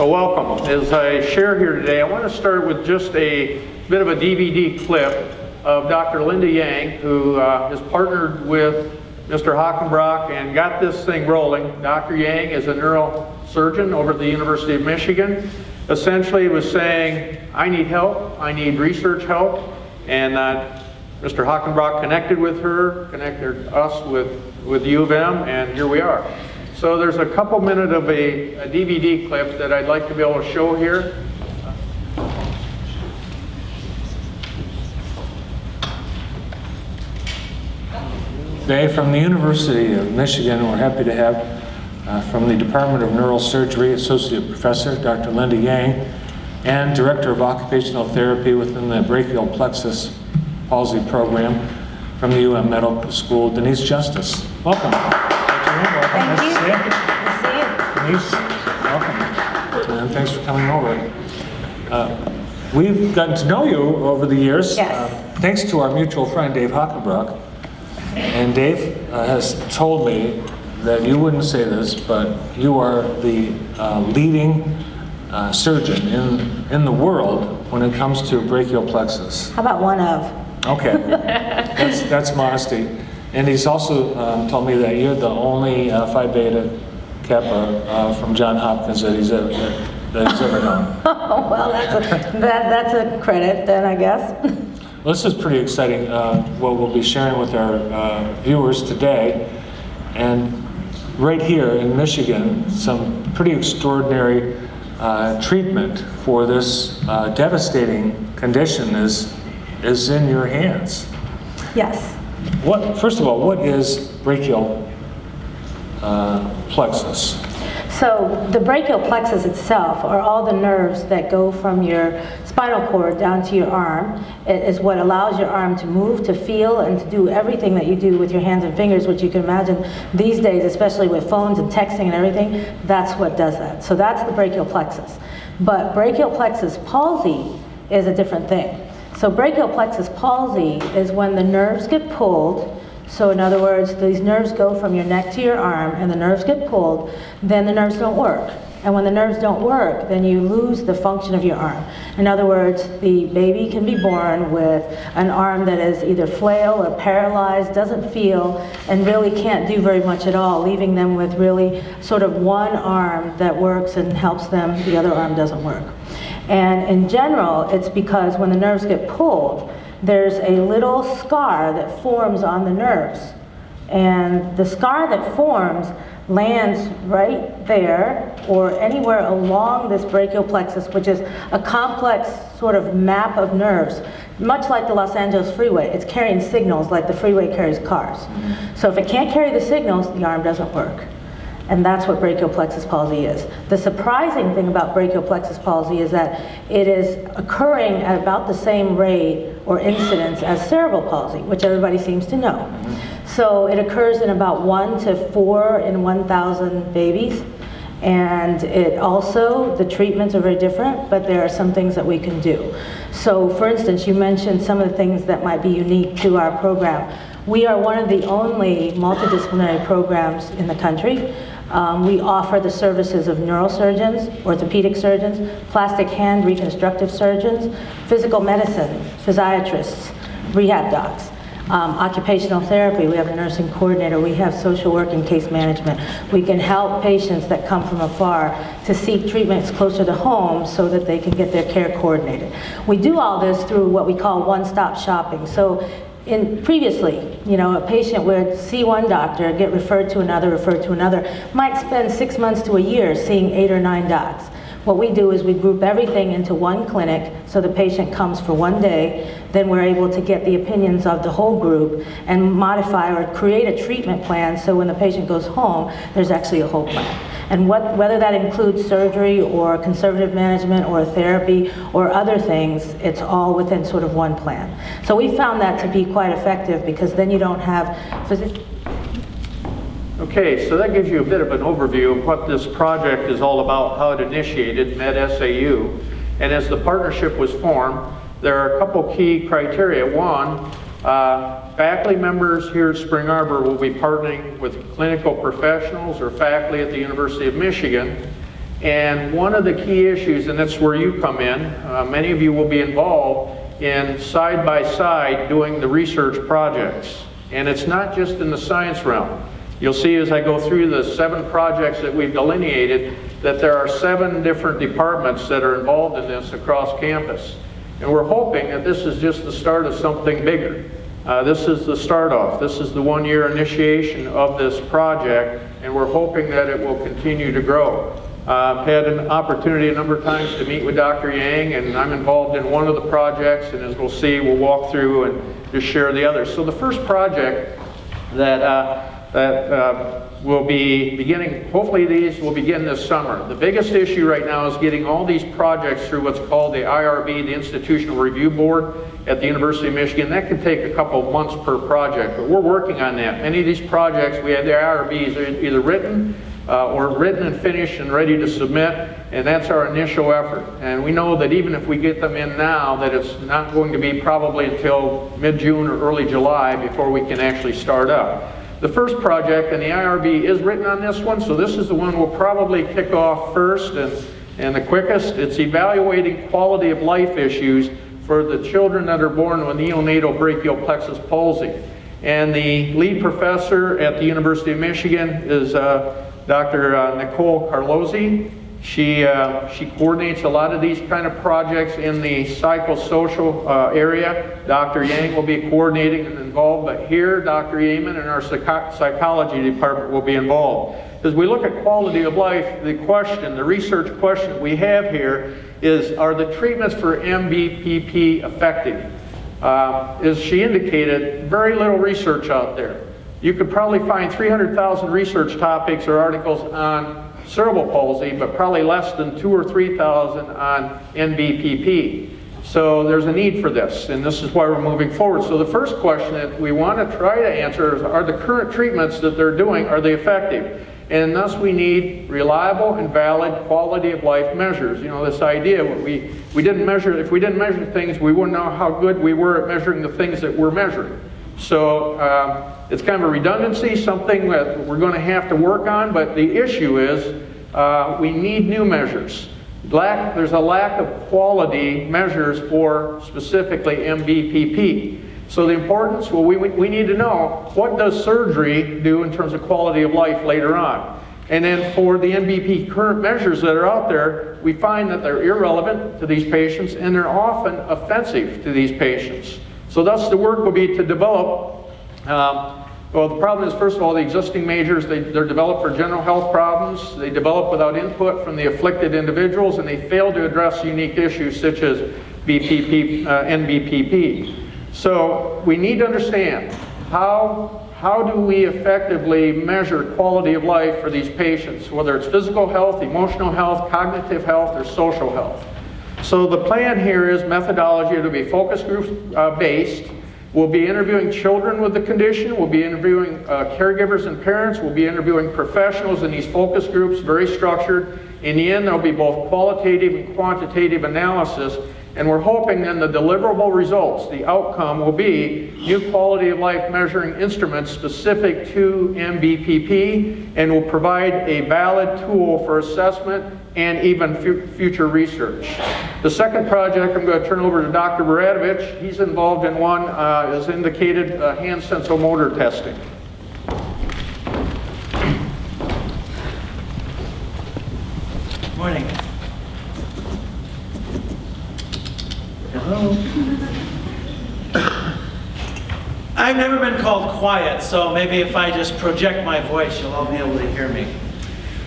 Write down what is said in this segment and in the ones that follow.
Well, welcome. As I share here today, I want to start with just a bit of a DVD clip of Dr. Linda Yang, who has partnered with Mr. Hockenbrock and got this thing rolling. Dr. Yang is a neurosurgeon over at the University of Michigan. Essentially was saying, I need help, I need research help, and Mr. Hockenbrock connected with her, connected us with U of M, and here we are. So there's a couple minutes of a DVD clip that I'd like to be able to show here. Today from the University of Michigan, we're happy to have from the Department of Neurosurgery, Associate Professor Dr. Linda Yang, and Director of Occupational Therapy within the Brachial Plexus Palsy Program from the UM Medical School, Denise Justice. Welcome. Thank you. Nice to see you. Nice to see you. Denise, welcome. And thanks for coming over. We've gotten to know you over the years, Yes. Thanks to our mutual friend Dave Hockenbrock. And Dave has told me that you wouldn't say this, but you are the leading surgeon in the world when it comes to brachial plexus. How about one of? Okay, that's modesty. And he's also told me that you're the only Phi Beta Kappa from Johns Hopkins that he's ever known. Oh, well, that's a credit then, I guess. Well, this is pretty exciting, what we'll be sharing with our viewers today. And right here in Michigan, some pretty extraordinary treatment for this devastating condition is in your hands. Yes. First of all, what is brachial plexus? So the brachial plexus itself are all the nerves that go from your spinal cord down to your arm. It is what allows your arm to move, to feel, and to do everything that you do with your hands and fingers, which you can imagine these days, especially with phones and texting and everything, that's what does that. So that's the brachial plexus. But brachial plexus palsy is a different thing. So brachial plexus palsy is when the nerves get pulled. So in other words, these nerves go from your neck to your arm and the nerves get pulled, then the nerves don't work. And when the nerves don't work, then you lose the function of your arm. In other words, the baby can be born with an arm that is either flail or paralyzed, doesn't feel, and really can't do very much at all, leaving them with really sort of one arm that works and helps them, the other arm doesn't work. And in general, it's because when the nerves get pulled, there's a little scar that forms on the nerves. And the scar that forms lands right there or anywhere along this brachial plexus, which is a complex sort of map of nerves, much like the Los Angeles freeway. It's carrying signals like the freeway carries cars. So if it can't carry the signals, the arm doesn't work. And that's what brachial plexus palsy is. The surprising thing about brachial plexus palsy is that it is occurring at about the same rate or incidence as cerebral palsy, which everybody seems to know. So it occurs in about 1 to 4 in 1,000 babies. And it also, the treatments are very different, but there are some things that we can do. So for instance, you mentioned some of the things that might be unique to our program. We are one of the only multidisciplinary programs in the country. We offer the services of neurosurgeons, orthopedic surgeons, plastic hand reconstructive surgeons, physical medicine, physiatrists, rehab docs, occupational therapy. We have a nursing coordinator. We have social work and case management. We can help patients that come from afar to seek treatments closer to home so that they can get their care coordinated. We do all this through what we call one-stop shopping. So previously, a patient would see one doctor, get referred to another, might spend 6 months to a year seeing 8 or 9 docs. What we do is we group everything into one clinic so the patient comes for one day, then we're able to get the opinions of the whole group and modify or create a treatment plan so when the patient goes home, there's actually a whole plan. And whether that includes surgery or conservative management or therapy or other things, it's all within sort of one plan. So we found that to be quite effective because then you don't have physicians. Okay, so that gives you a bit of an overview of what this project is all about, how it initiated, MEDSAU. And as the partnership was formed, there are a couple key criteria. One, faculty members here at Spring Arbor will be partnering with clinical professionals or faculty at the University of Michigan. And one of the key issues, and that's where you come in, many of you will be involved in side-by-side doing the research projects. And it's not just in the science realm. You'll see as I go through the 7 projects that we've delineated that there are 7 different departments that are involved in this across campus. And we're hoping that this is just the start of something bigger. This is the start off. This is the 1-year initiation of this project, and we're hoping that it will continue to grow. I've had an opportunity a number of times to meet with Dr. Yang, and I'm involved in one of the projects, and as we'll see, we'll walk through and just share the others. So the first project that will be beginning, hopefully these will begin this summer. The biggest issue right now is getting all these projects through what's called the IRB, the Institutional Review Board at the University of Michigan. That can take a couple of months per project, but we're working on that. Many of these projects, we have the IRBs either written or written and finished and ready to submit, and that's our initial effort. And we know that even if we get them in now, that it's not going to be probably until mid-June or early July before we can actually start up. The first project, and the IRB is written on this one, so this is the one we'll probably kick off first and the quickest. It's evaluating quality of life issues for the children that are born with neonatal brachial plexus palsy. And the lead professor at the University of Michigan is Dr. Nicole Carlozzi. She coordinates a lot of these kind of projects in the psychosocial area. Dr. Yang will be coordinating and involved, but here Dr. Yeaman and our psychology department will be involved. As we look at quality of life, the question, the research question we have here is, are the treatments for MBPP effective? As she indicated, very little research out there. You could probably find 300,000 research topics or articles on cerebral palsy, but probably less than 2,000 or 3,000 on NBPP. So there's a need for this, and this is why we're moving forward. So the first question that we want to try to answer is, are the current treatments that they're doing, are they effective? And thus we need reliable and valid quality of life measures. You know, this idea, if we didn't measure things, we wouldn't know how good we were at measuring the things that we're measuring. So it's kind of a redundancy, something that we're going to have to work on, but the issue is we need new measures. There's a lack of quality measures for specifically MBPP. So the importance, well, we need to know, what does surgery do in terms of quality of life later on? And then for the MBP current measures that are out there, we find that they're irrelevant to these patients and they're often offensive to these patients. So thus the work will be to develop, well, the problem is, first of all, the existing measures, they're developed for general health problems. They develop without input from the afflicted individuals, and they fail to address unique issues such as NBPP. So we need to understand how do we effectively measure quality of life for these patients, whether it's physical health, emotional health, cognitive health, or social health. So the plan here is methodology. It'll be focus group based. We'll be interviewing children with the condition. We'll be interviewing caregivers and parents. We'll be interviewing professionals in these focus groups, very structured. In the end, there'll be both qualitative and quantitative analysis. And we're hoping then the deliverable results, the outcome, will be new quality of life measuring instruments specific to MBPP, and will provide a valid tool for assessment and even future research. The second project, I'm going to turn over to Dr. Baratovich. He's involved in one, as indicated, hand sensomotor testing. Morning. Hello. I've never been called quiet, so maybe if I just project my voice, you'll all be able to hear me.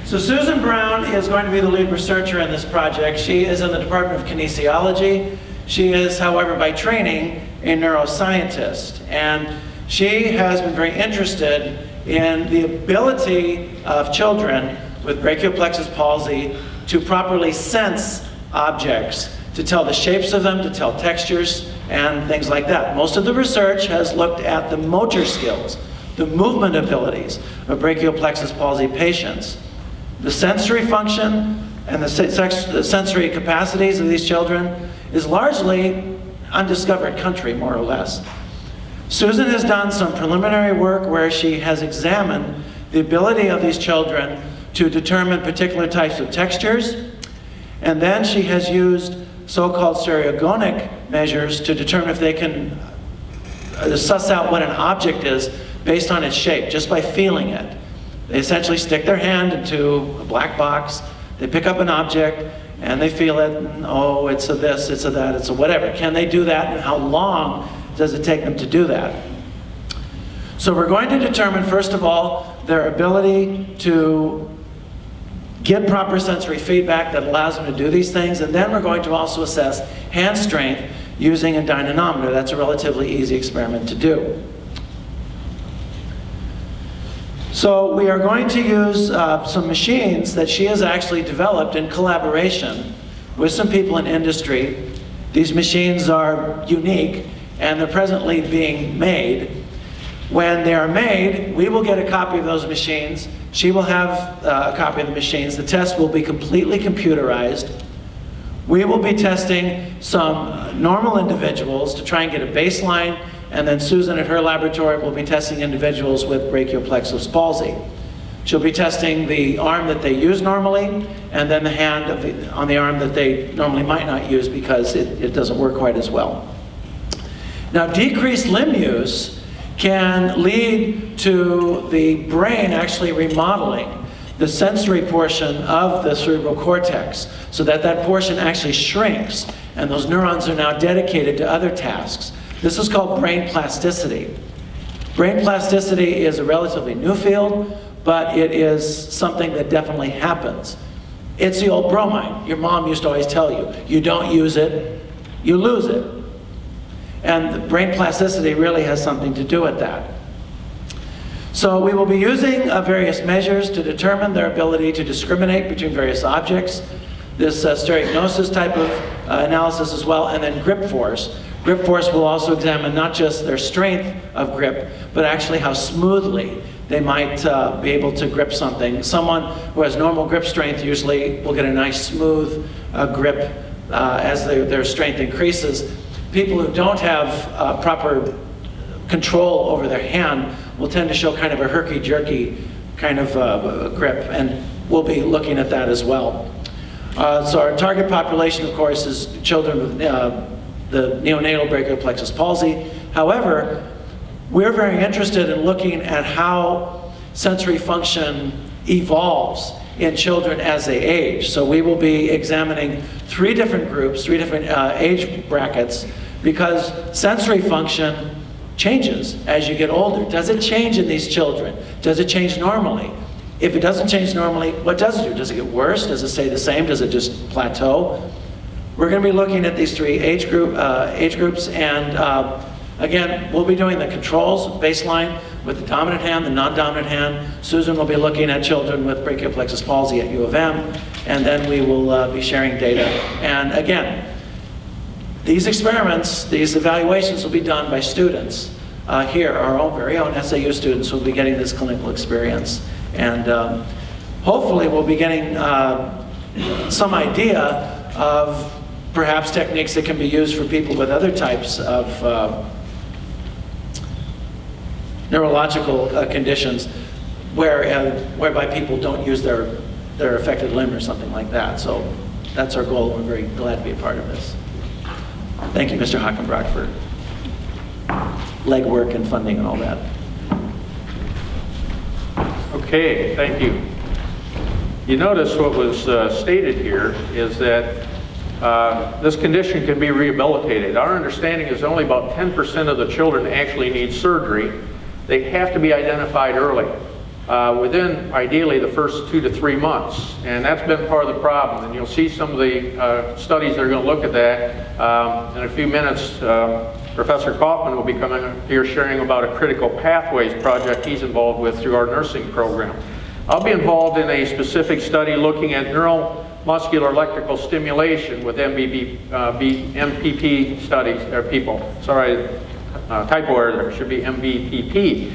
So Susan Brown is going to be the lead researcher in this project. She is in the Department of Kinesiology. She is, however, by training, a neuroscientist. And she has been very interested in the ability of children with brachial plexus palsy to properly sense objects, to tell the shapes of them, to tell textures, and things like that. Most of the research has looked at the motor skills, the movement abilities of brachial plexus palsy patients. The sensory function and the sensory capacities of these children is largely undiscovered country, more or less. Susan has done some preliminary work where she has examined the ability of these children to determine particular types of textures. And then she has used so-called stereogonic measures to determine if they can suss out what an object is based on its shape, just by feeling it. They essentially stick their hand into a black box, they pick up an object, and they feel it, and oh, it's a this, it's a that, it's a whatever. Can they do that, and how long does it take them to do that? So we're going to determine, first of all, their ability to get proper sensory feedback that allows them to do these things, and then we're going to also assess hand strength using a dynamometer. That's a relatively easy experiment to do. So we are going to use some machines that she has actually developed in collaboration with some people in industry. These machines are unique, and they're presently being made. When they are made, we will get a copy of those machines. She will have a copy of the machines. The test will be completely computerized. We will be testing some normal individuals to try and get a baseline, and then Susan at her laboratory will be testing individuals with brachioplexus palsy. She'll be testing the arm that they use normally, and then the hand on the arm that they normally might not use because it doesn't work quite as well. Now, decreased limb use can lead to the brain actually remodeling the sensory portion of the cerebral cortex so that that portion actually shrinks, and those neurons are now dedicated to other tasks. This is called brain plasticity. Brain plasticity is a relatively new field, but it is something that definitely happens. It's the old bromine. Your mom used to always tell you, you don't use it, you lose it. And the brain plasticity really has something to do with that. So we will be using various measures to determine their ability to discriminate between various objects, this stereognosis type of analysis as well, and then grip force. Grip force will also examine not just their strength of grip, but actually how smoothly they might be able to grip something. Someone who has normal grip strength usually will get a nice smooth grip as their strength increases. People who don't have proper control over their hand will tend to show kind of a herky-jerky kind of grip, and we'll be looking at that as well. So our target population, of course, is children with the neonatal brachioplexus palsy. However, we're very interested in looking at how sensory function evolves in children as they age. So we will be examining three different groups, three different age brackets, because sensory function changes as you get older. Does it change in these children? Does it change normally? If it doesn't change normally, what does it do? Does it get worse? Does it stay the same? Does it just plateau? We're going to be looking at these three age groups, and again, we'll be doing the controls, baseline, with the dominant hand, the non-dominant hand. Susan will be looking at children with brachioplexus palsy at U of M, and then we will be sharing data. And again, these experiments, these evaluations will be done by students here, our very own SAU students who will be getting this clinical experience. And hopefully we'll be getting some idea of perhaps techniques that can be used for people with other types of neurological conditions whereby people don't use their affected limb or something like that. So that's our goal. We're very glad to be a part of this. Thank you, Mr. Hockenbrock, for legwork and funding and all that. Okay, thank you. You notice what was stated here is that this condition can be rehabilitated. Our understanding is only about 10% of the children actually need surgery. They have to be identified early, within ideally the first 2 to 3 months, and that's been part of the problem. And you'll see some of the studies that are going to look at that in a few minutes. Professor Kaufman will be coming here sharing about a critical pathways project he's involved with through our nursing program. I'll be involved in a specific study looking at neuromuscular electrical stimulation with MPP studies, or people. Sorry, typo error there, should be MVPP.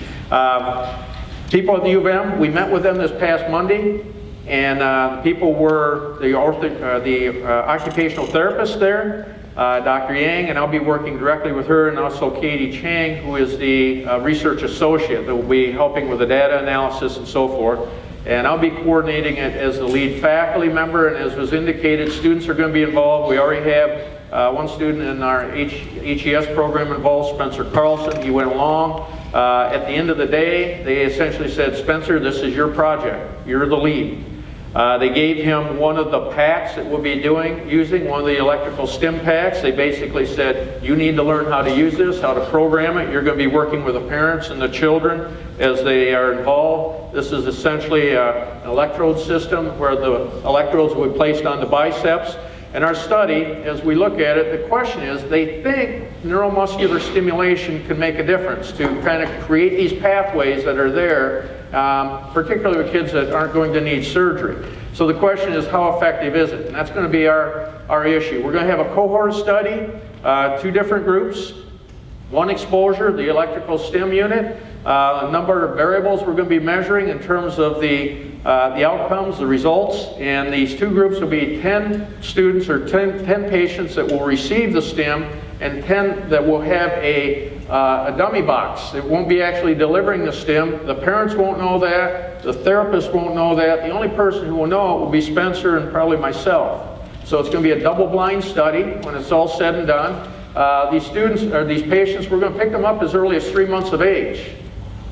People at the U of M, we met with them this past Monday, and people were the occupational therapist there, Dr. Yang, and I'll be working directly with her, and also Katie Chang, who is the research associate that will be helping with the data analysis and so forth. and I'll be coordinating it as the lead faculty member, and as was indicated, students are going to be involved. We already have one student in our HES program involved, Spencer Carlson. He went along. At the end of the day, they essentially said, Spencer, this is your project. You're the lead. They gave him one of the packs that we'll be using, one of the electrical stim packs. They basically said, you need to learn how to use this, how to program it. You're going to be working with the parents and the children as they are involved. This is essentially an electrode system where the electrodes will be placed on the biceps. In our study, as we look at it, the question is, they think neuromuscular stimulation can make a difference to kind of create these pathways that are there, particularly with kids that aren't going to need surgery. So the question is, how effective is it? And that's going to be our issue. We're going to have a cohort study, 2 different groups. One exposure, the electrical stim unit, a number of variables we're going to be measuring in terms of the outcomes, the results, and these 2 groups will be 10 students or 10 patients that will receive the stim, and 10 that will have a dummy box. It won't be actually delivering the stim. The parents won't know that. The therapist won't know that. The only person who will know it will be Spencer and probably myself. So it's going to be a double-blind study when it's all said and done. These students, or these patients, we're going to pick them up as early as 3 months of age.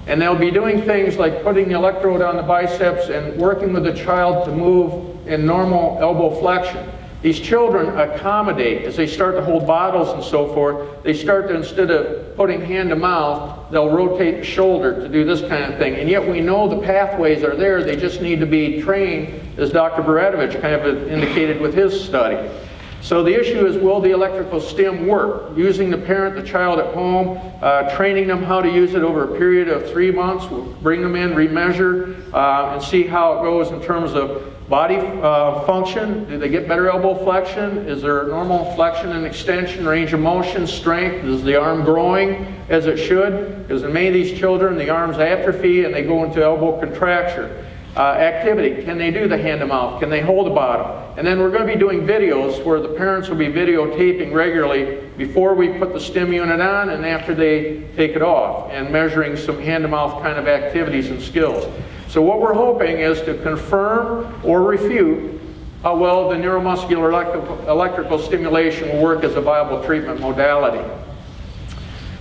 And they'll be doing things like putting the electrode on the biceps and working with the child to move in normal elbow flexion. These children accommodate as they start to hold bottles and so forth. They start to, instead of putting hand to mouth, they'll rotate the shoulder to do this kind of thing. And yet we know the pathways are there. They just need to be trained, as Dr. Baratovich kind of indicated with his study. So the issue is, will the electrical stim work? Using the parent, the child at home, training them how to use it over a period of 3 months. We'll bring them in, remeasure, and see how it goes in terms of body function. Do they get better elbow flexion? Is there normal flexion and extension, range of motion, strength? Is the arm growing as it should? Because in many of these children, the arms atrophy and they go into elbow contracture. Activity, can they do the hand to mouth? Can they hold a bottle? And then we're going to be doing videos where the parents will be videotaping regularly before we put the stim unit on and after they take it off, and measuring some hand to mouth kind of activities and skills. So what we're hoping is to confirm or refute how well the neuromuscular electrical stimulation will work as a viable treatment modality.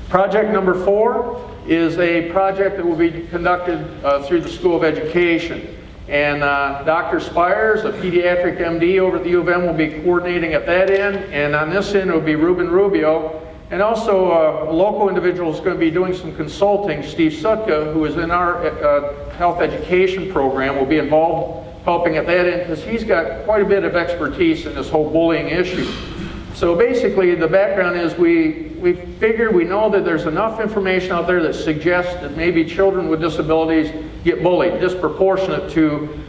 Project number 4 is a project that will be conducted through the School of Education. And Dr. Spires, a pediatric MD over at the U of M, will be coordinating at that end. And on this end, it will be Ruben Rubio. And also a local individual is going to be doing some consulting. Steve Sutka, who is in our health education program, will be involved helping at that end because he's got quite a bit of expertise in this whole bullying issue. So basically, the background is we figure, we know that there's enough information out there that suggests that maybe children with disabilities get bullied, disproportionate to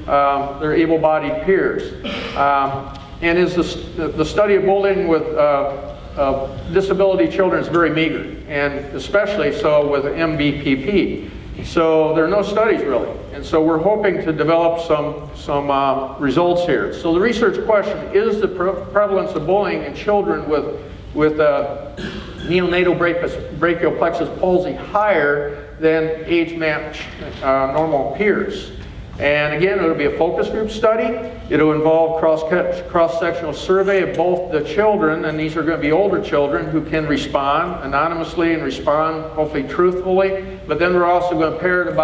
their able-bodied peers. And is the study of bullying with disability children is very meager, and especially so with MBPP. So there are no studies really. And so we're hoping to develop some results here. So the research question, is the prevalence of bullying in children with neonatal brachial plexus palsy higher than age-matched normal peers? And again, it'll be a focus group study. It'll involve cross-sectional survey of both the children, and these are going to be older children who can respond anonymously and respond hopefully truthfully. But then we're also going to pair it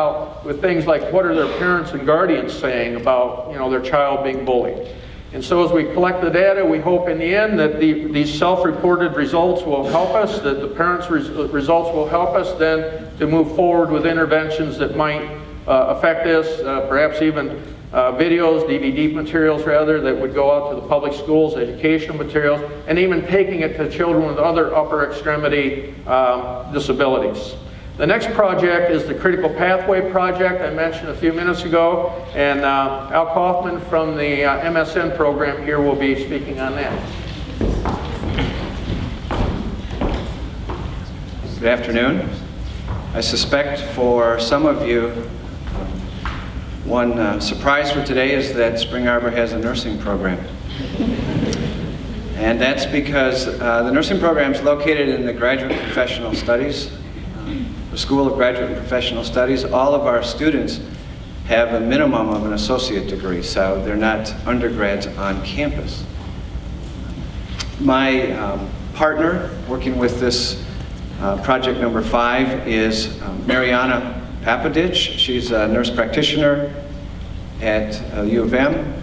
with things like, what are their parents and guardians saying about their child being bullied. And so as we collect the data, we hope in the end that these self-reported results will help us, that the parents' results will help us then to move forward with interventions that might affect this, perhaps even videos, DVD materials rather, that would go out to the public schools, educational materials, and even taking it to children with other upper extremity disabilities. The next project is the Critical Pathway Project I mentioned a few minutes ago, and Al Kaufman from the MSN program here will be speaking on that. Good afternoon. I suspect for some of you, one surprise for today is that Spring Arbor has a nursing program. And that's because the nursing program is located in the Graduate Professional Studies, the School of Graduate and Professional Studies. All of our students have a minimum of an associate degree, so they're not undergrads on campus. My partner working with this project number 5 is Mariana Papadich. She's a nurse practitioner at U of M.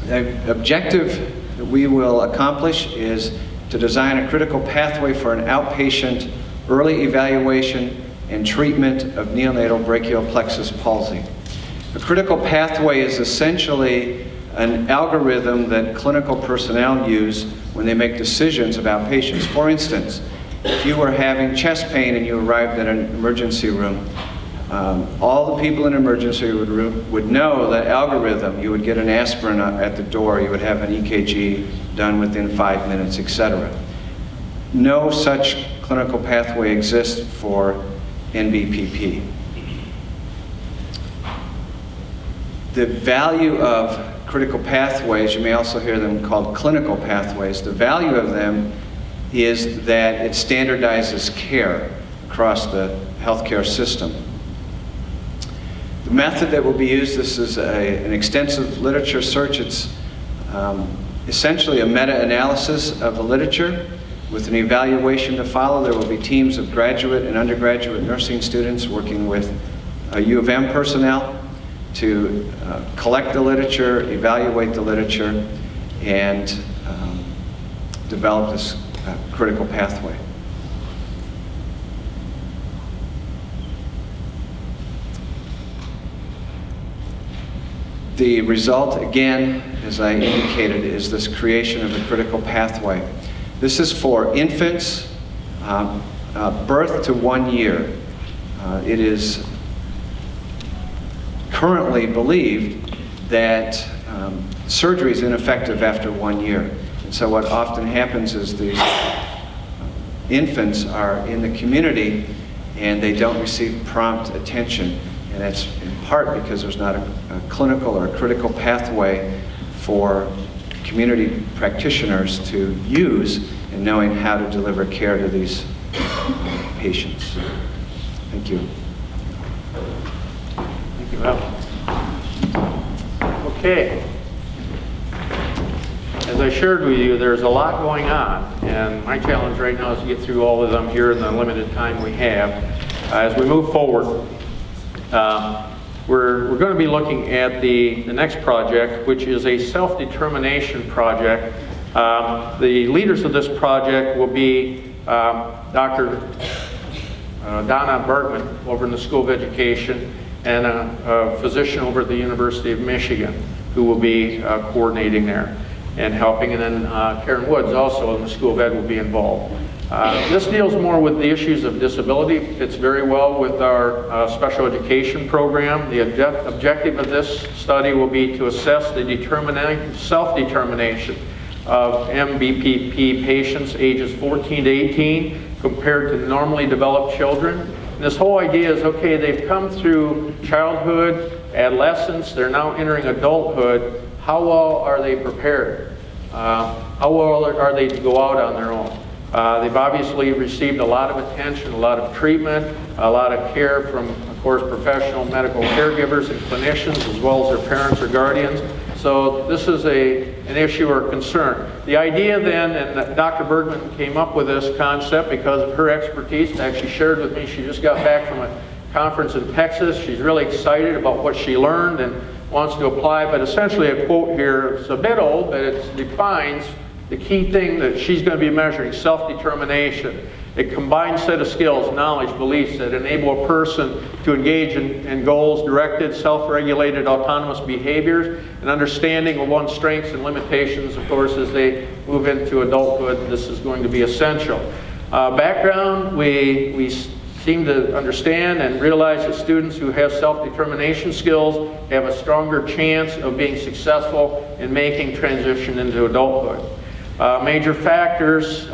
The objective that we will accomplish is to design a critical pathway for an outpatient early evaluation and treatment of neonatal brachial plexus palsy. A critical pathway is essentially an algorithm that clinical personnel use when they make decisions about patients. For instance, if you were having chest pain and you arrived at an emergency room, all the people in an emergency room would know that algorithm. You would get an aspirin at the door, you would have an EKG done within 5 minutes, etc. No such clinical pathway exists for NBPP. The value of critical pathways, you may also hear them called clinical pathways, the value of them is that it standardizes care across the healthcare system. The method that will be used, this is an extensive literature search. It's essentially a meta-analysis of the literature with an evaluation to follow. There will be teams of graduate and undergraduate nursing students working with U of M personnel to collect the literature, evaluate the literature, and develop this critical pathway. The result, again, as I indicated, is this creation of a critical pathway. This is for infants, birth to 1 year. It is currently believed that surgery is ineffective after 1 year. And so what often happens is these infants are in the community and they don't receive prompt attention. And that's in part because there's not a clinical or a critical pathway for community practitioners to use in knowing how to deliver care to these patients. Thank you. Thank you, Al. Okay. As I shared with you, there's a lot going on, and my challenge right now is to get through all of them here in the limited time we have. As we move forward, we're going to be looking at the next project, which is a self-determination project. The leaders of this project will be Dr. Donna Bergman over in the School of Education and a physician over at the University of Michigan who will be coordinating there and helping, and then Karen Woods also in the School of Ed will be involved. This deals more with the issues of disability. Fits very well with our special education program. The objective of this study will be to assess the self-determination of MBPP patients ages 14 to 18 compared to normally developed children. And this whole idea is, okay, they've come through childhood, adolescence, they're now entering adulthood. How well are they prepared? How well are they to go out on their own? They've obviously received a lot of attention, a lot of treatment, a lot of care from, of course, professional medical caregivers and clinicians, as well as their parents or guardians. So this is an issue or concern. The idea then, and Dr. Bergman came up with this concept because of her expertise, actually shared with me, she just got back from a conference in Texas. She's really excited about what she learned and wants to apply, but essentially a quote here, it's a bit old, but it defines the key thing that she's going to be measuring: self-determination. A combined set of skills, knowledge, beliefs that enable a person to engage in goals-directed, self-regulated, autonomous behaviors, and understanding of one's strengths and limitations, of course, as they move into adulthood. This is going to be essential. Background, we seem to understand and realize that students who have self-determination skills have a stronger chance of being successful in making transition into adulthood. Major factors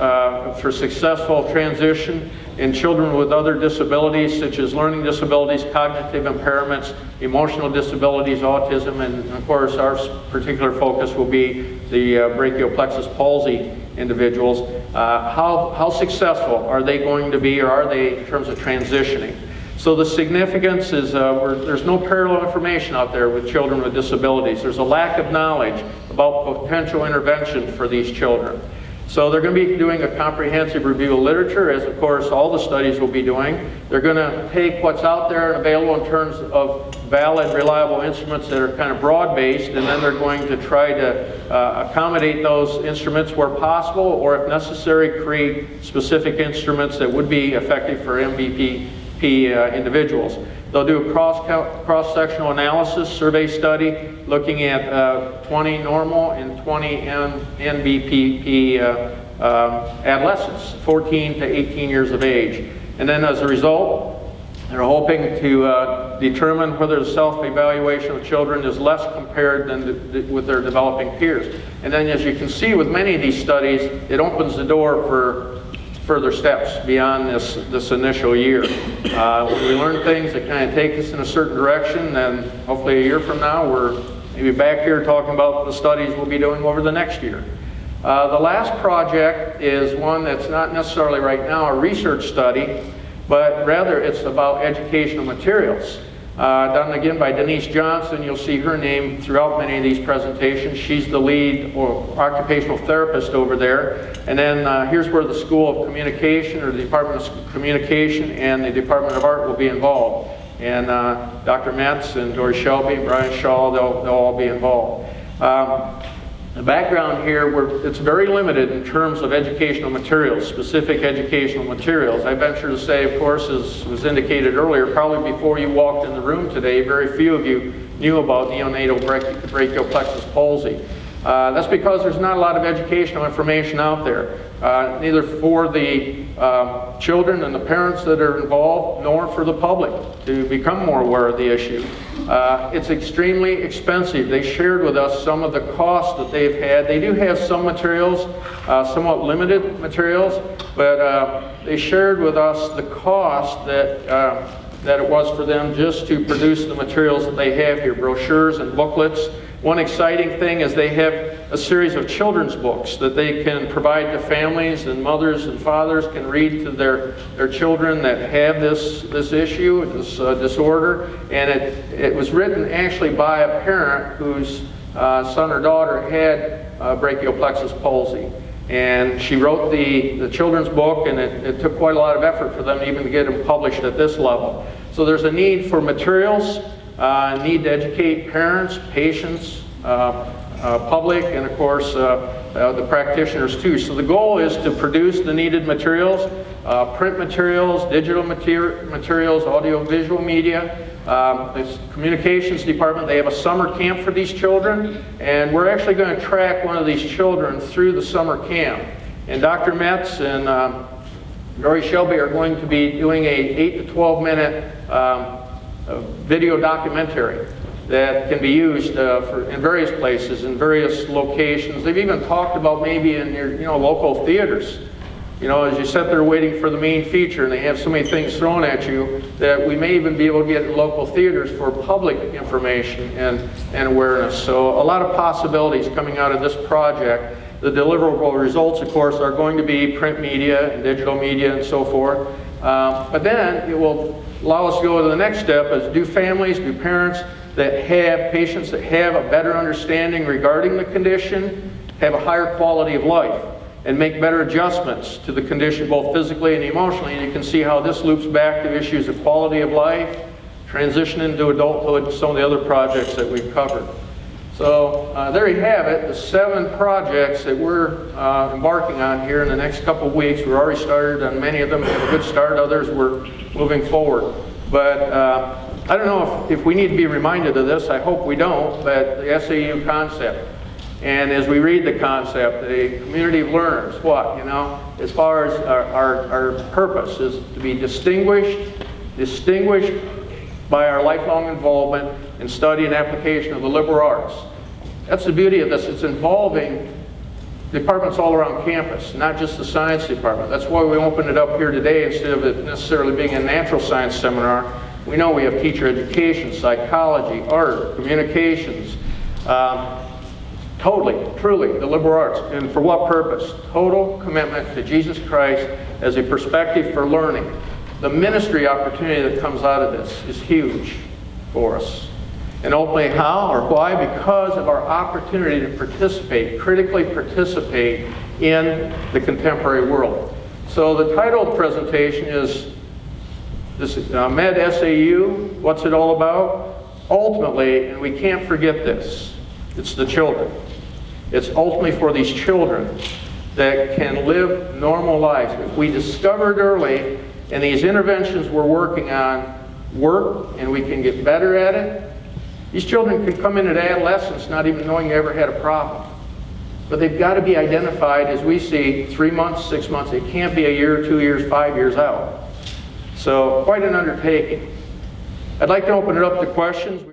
for successful transition in children with other disabilities, such as learning disabilities, cognitive impairments, emotional disabilities, autism, and of course our particular focus will be the brachial plexus palsy individuals. How successful are they going to be, or are they in terms of transitioning? So the significance is there's no parallel information out there with children with disabilities. There's a lack of knowledge about potential intervention for these children. So they're going to be doing a comprehensive review of literature, as of course all the studies will be doing. They're going to take what's out there and available in terms of valid, reliable instruments that are kind of broad-based, and then they're going to try to accommodate those instruments where possible, or if necessary, create specific instruments that would be effective for MVP individuals. They'll do a cross-sectional analysis survey study looking at 20 normal and 20 NBPP adolescents, 14 to 18 years of age. And then as a result, they're hoping to determine whether the self-evaluation of children is less compared than with their developing peers. And then as you can see with many of these studies, it opens the door for further steps beyond this initial year. When we learn things that kind of take us in a certain direction, then hopefully a year from now we're maybe back here talking about the studies we'll be doing over the next year. The last project is one that's not necessarily right now a research study, but rather it's about educational materials. Done again by Denise Johnson. You'll see her name throughout many of these presentations. She's the lead occupational therapist over there. And then here's where the School of Communication, or the Department of Communication, and the Department of Art will be involved. And Dr. Metz and Dory Shelby, Brian Shaw, they'll all be involved. The background here, it's very limited in terms of educational materials, specific educational materials. I venture to say, of course, as was indicated earlier, probably before you walked in the room today, very few of you knew about neonatal brachial plexus palsy. That's because there's not a lot of educational information out there, neither for the children and the parents that are involved, nor for the public to become more aware of the issue. It's extremely expensive. They shared with us some of the costs that they've had. They do have some materials, somewhat limited materials, but they shared with us the cost that it was for them just to produce the materials that they have here, brochures and booklets. One exciting thing is they have a series of children's books that they can provide to families, and mothers and fathers can read to their children that have this issue, this disorder. And it was written actually by a parent whose son or daughter had brachial plexus palsy. And she wrote the children's book, and it took quite a lot of effort for them even to get them published at this level. So there's a need for materials, need to educate parents, patients, public, and of course the practitioners too. So the goal is to produce the needed materials, print materials, digital materials, audio-visual media. The communications department, they have a summer camp for these children, and we're actually going to track one of these children through the summer camp. And Dr. Metz and Dory Shelby are going to be doing a 8 to 12 minute video documentary that can be used in various places, in various locations. They've even talked about maybe in your local theaters. As you sit there waiting for the main feature and they have so many things thrown at you, that we may even be able to get local theaters for public information and awareness. So a lot of possibilities coming out of this project. The deliverable results, of course, are going to be print media and digital media and so forth. But then it will allow us to go to the next step, is do families, do parents that have patients that have a better understanding regarding the condition, have a higher quality of life, and make better adjustments to the condition both physically and emotionally. And you can see how this loops back to issues of quality of life, transition into adulthood, and some of the other projects that we've covered. So there you have it, the 7 projects that we're embarking on here in the next couple of weeks. We're already started on many of them, we have a good start, others we're moving forward. But I don't know if we need to be reminded of this, I hope we don't, but the SAU concept. And as we read the concept, the community of learners, as far as our purpose is to be distinguished by our lifelong involvement in study and application of the liberal arts. That's the beauty of this. It's involving departments all around campus, not just the science department. That's why we opened it up here today instead of it necessarily being a natural science seminar. We know we have teacher education, psychology, art, communications, totally, truly, the liberal arts. And for what purpose? Total commitment to Jesus Christ as a perspective for learning. the ministry opportunity that comes out of this is huge for us. And ultimately how or why? Because of our opportunity to participate, critically participate in the contemporary world. So the title of the presentation is this MEDSAU, what's it all about? Ultimately, and we can't forget this, it's the children. It's ultimately for these children that can live normal lives. If we discover it early and these interventions we're working on work and we can get better at it, these children can come into adolescence not even knowing they ever had a problem. But they've got to be identified, as we see, 3 months, 6 months. It can't be a year, 2 years, 5 years out. So quite an undertaking. I'd like to open it up to questions.